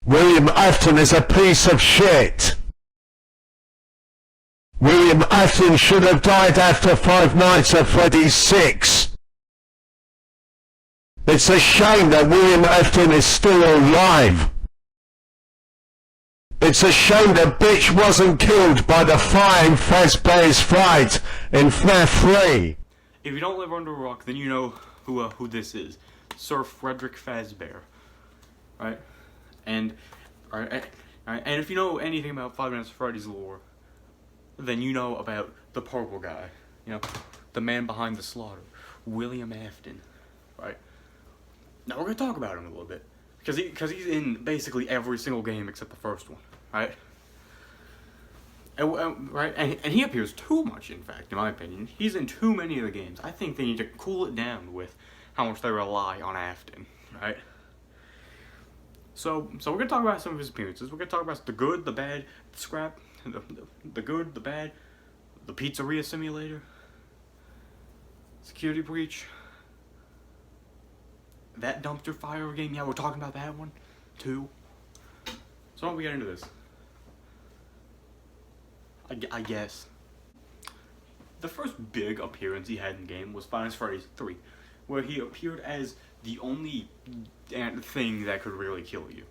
William Afton is a piece of shit. William Afton should have died after Five Nights at Freddy's 6. It's a shame that William Afton is still alive. It's a shame the bitch wasn't killed by the flying Fazbear's Fright in FNAF 3. If you don't live under a rock, then you know who this is. Sir Frederick Fazbear. Right? And if you know anything about Five Nights at Freddy's lore, then you know about the purple guy. You know, the man behind the slaughter. William Afton. Right? Now we're gonna talk about him a little bit. Because he's in basically every single game except the first one. Right? And he appears too much, in fact, in my opinion. He's in too many of the games. I think they need to cool it down with how much they rely on Afton, right? So we're gonna talk about some of his appearances. We're gonna talk about the good, the bad, the scrap, the good, the bad, the pizzeria simulator, security breach, that dumpster fire game. Yeah, we're talking about that one too. So why don't we get into this? I guess. The first big appearance he had in the game was Five Nights at Freddy's 3, where he appeared as the only thing that could really kill you.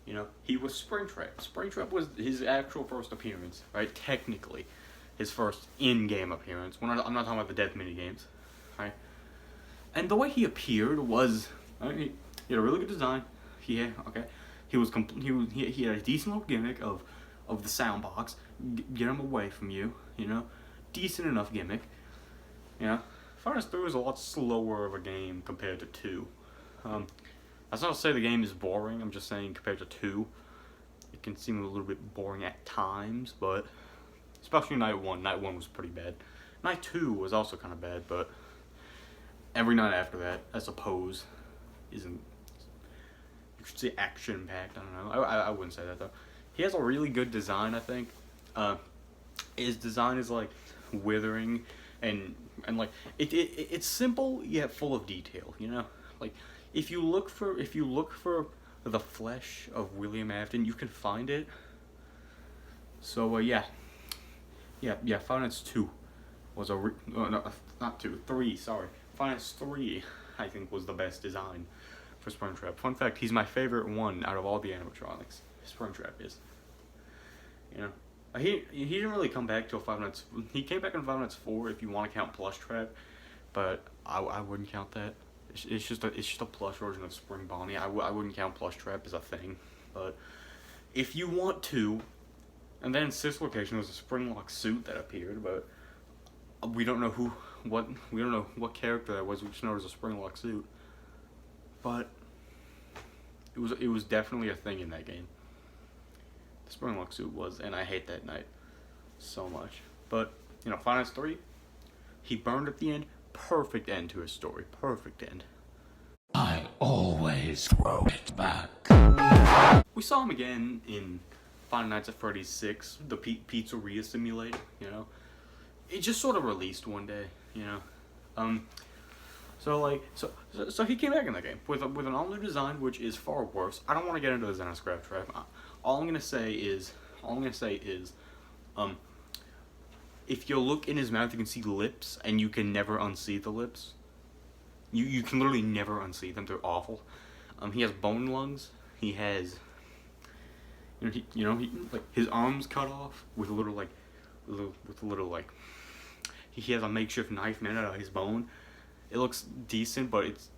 You know, he was Springtrap. Springtrap was his actual first appearance, right? Technically, his first in-game appearance. I'm not talking about the death mini games, right? And the way he appeared was, he had a really good design. He had a decent little gimmick of the sound box, get him away from you, you know, decent enough gimmick, you know. Five Nights 3 was a lot slower of a game compared to 2. That's not to say the game is boring, I'm just saying compared to 2, it can seem a little bit boring at times, but, especially Night 1 was pretty bad. Night 2 was also kind of bad, but every night after that, I suppose, isn't, you could say action-packed, I don't know, I wouldn't say that though. He has a really good design, I think. His design is like withering and like it's simple yet full of detail. You know, like if you look for the flesh of William Afton, you can find it. So yeah. Five Nights 2 was not 2, 3. Sorry, Five Nights 3 I think was the best design for Springtrap. Fun fact: he's my favorite one out of all the animatronics. Springtrap is. You know, he didn't really come back till Five Nights. He came back in Five Nights 4 if you want to count Plush Trap, but I wouldn't count that. It's just a plush version of Spring Bonnie. I wouldn't count Plush Trap as a thing, but if you want to, and then in 6th location there was a Springlock suit that appeared, but we don't know what character that was. We just know it was a Springlock suit, but it was definitely a thing in that game. The Springlock suit was, and I hate that night so much. But, you know, Five Nights 3, he burned at the end. Perfect end to his story. Perfect end. I always throw it back. We saw him again in Five Nights at Freddy's 6, the pizzeria simulator, you know. It just sort of released one day, you know. So he came back in that game with an all-new design, which is far worse. I don't want to get into the Xena Scrap Trap. All I'm gonna say is, if you look in his mouth, you can see lips, and you can never unsee the lips. You can literally never unsee them. They're awful. He has bone lungs. He has, like his arms cut off with a little he has a makeshift knife made out of his bone. It looks decent, but it's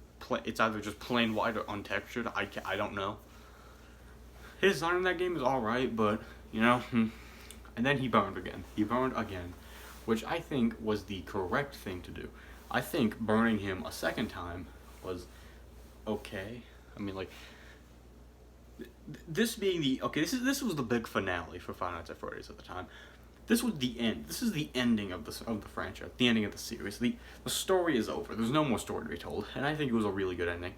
either just plain white or untextured. I don't know. His design in that game is alright, but, you know, and then he burned again. Which I think was the correct thing to do. I think burning him a second time was okay. I mean, like, this being this was the big finale for Five Nights at Freddy's at the time. This was the end. This is the ending of the franchise, the ending of the series. The story is over. There's no more story to be told, and I think it was a really good ending.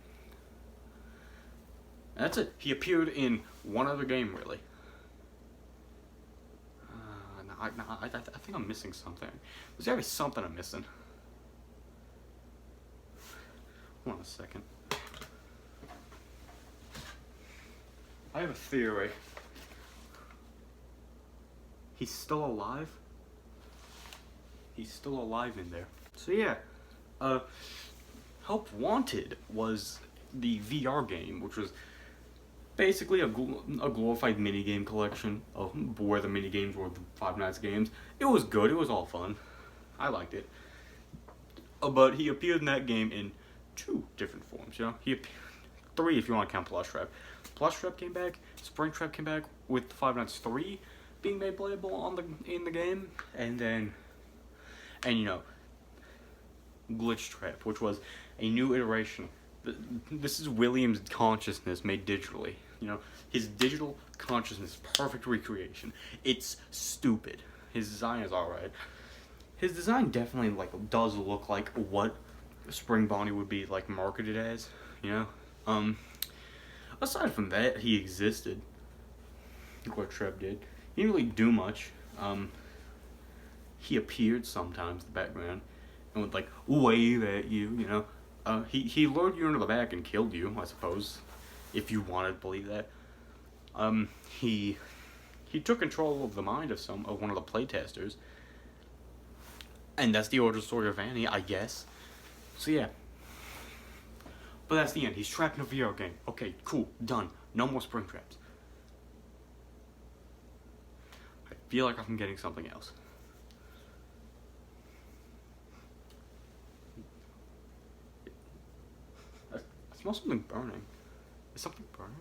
And that's it. He appeared in one other game, really. I think I'm missing something. There's gotta be something I'm missing. Hold on a second. I have a theory. He's still alive? He's still alive in there. So yeah, Help Wanted was the VR game, which was basically a glorified minigame collection of where the minigames were the Five Nights games. It was good, it was all fun. I liked it. But he appeared in that game in 2 different forms, you know? He appeared 3 if you want to count Plushtrap. Plushtrap came back, Springtrap came back with Five Nights 3 being made playable in the game, and you know, Glitch Trap, which was a new iteration. This is William's consciousness made digitally. You know, his digital consciousness, perfect recreation. It's stupid. His design is alright. His design definitely does look like what Spring Bonnie would be marketed as. You know, aside from that, he existed. Glitch Trap did. He didn't really do much. He appeared sometimes in the background and would wave at you, you know. He lured you into the back and killed you, I suppose, if you wanted to believe that. He took control of the mind of one of the playtesters, and that's the origin story of Annie, I guess. So yeah. But that's the end. He's trapped in a VR game. Okay, cool, done. No more Springtraps. I feel like I'm getting something else. I smell something burning. Is something burning?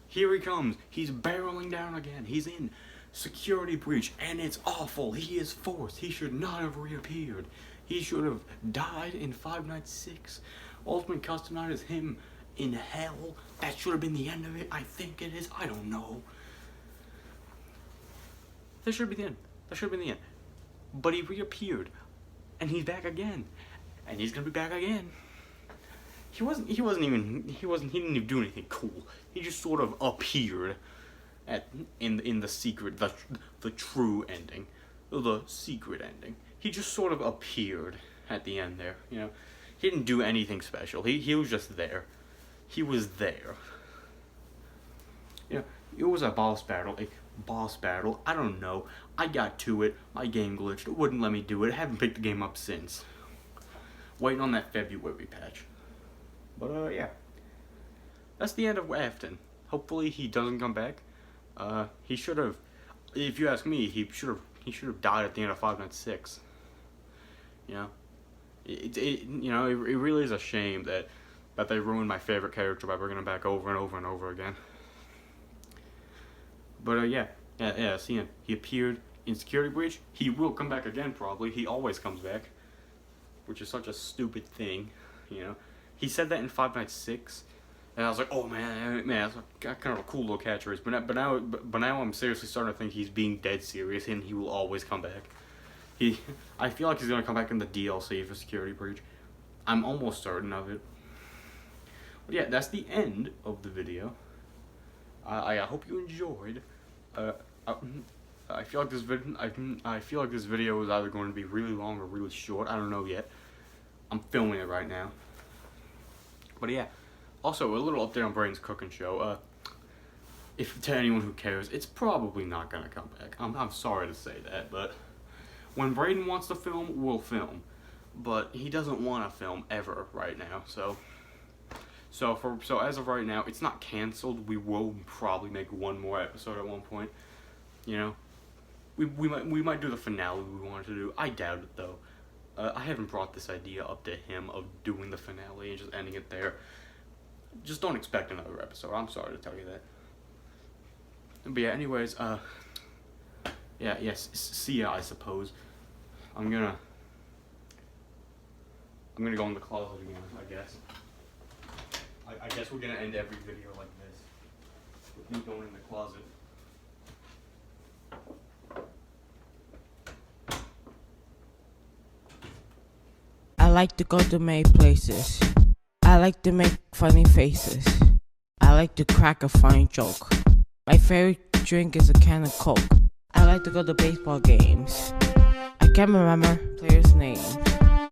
Here he comes. He's barreling down again. He's in security breach, and it's awful. He is forced. He should not have reappeared. He should have died in Five Nights 6. Ultimate Custom Night is him in hell. That should have been the end of it. I think it is. I don't know. That should be the end. That should have been the end. But he reappeared, and he's back again, and he's gonna be back again. He didn't even do anything cool. He just sort of appeared in the secret, the true ending, the secret ending. He just sort of appeared at the end there, you know. He didn't do anything special. He was just there. He was there. You know, it was a boss battle. I don't know. I got to it. My game glitched. It wouldn't let me do it. I haven't picked the game up since. Waiting on that February patch. But yeah. That's the end of Afton. Hopefully he doesn't come back. He should have. If you ask me, he should have died at the end of Five Nights 6. You know, it really is a shame that they ruined my favorite character by bringing him back over and over and over again. But yeah, see him. He appeared in security breach. He will come back again probably. He always comes back, which is such a stupid thing, you know. He said that in Five Nights 6, and I was like, oh man, that's kind of a cool little catchphrase. But now I'm seriously starting to think he's being dead serious, and he will always come back. I feel like he's gonna come back in the DLC for Security Breach. I'm almost certain of it. But yeah, that's the end of the video. I hope you enjoyed. I feel like this video is either going to be really long or really short. I don't know yet. I'm filming it right now. But yeah, also a little update on Braden's cooking show. If to anyone who cares, it's probably not gonna come back. I'm sorry to say that, but when Braden wants to film, we'll film. But he doesn't want to film ever right now. So as of right now, it's not canceled. We will probably make one more episode at one point. You know, we might do the finale we wanted to do. I doubt it though. I haven't brought this idea up to him of doing the finale and just ending it there. Just don't expect another episode. I'm sorry to tell you that. But yeah, anyways, see ya, I suppose. I'm gonna go in the closet again, I guess. I guess we're gonna end every video like this, with me going in the closet. I like to go to many places. I like to make funny faces. I like to crack a funny joke. My favorite drink is a can of Coke. I like to go to baseball games. I can't remember players' names.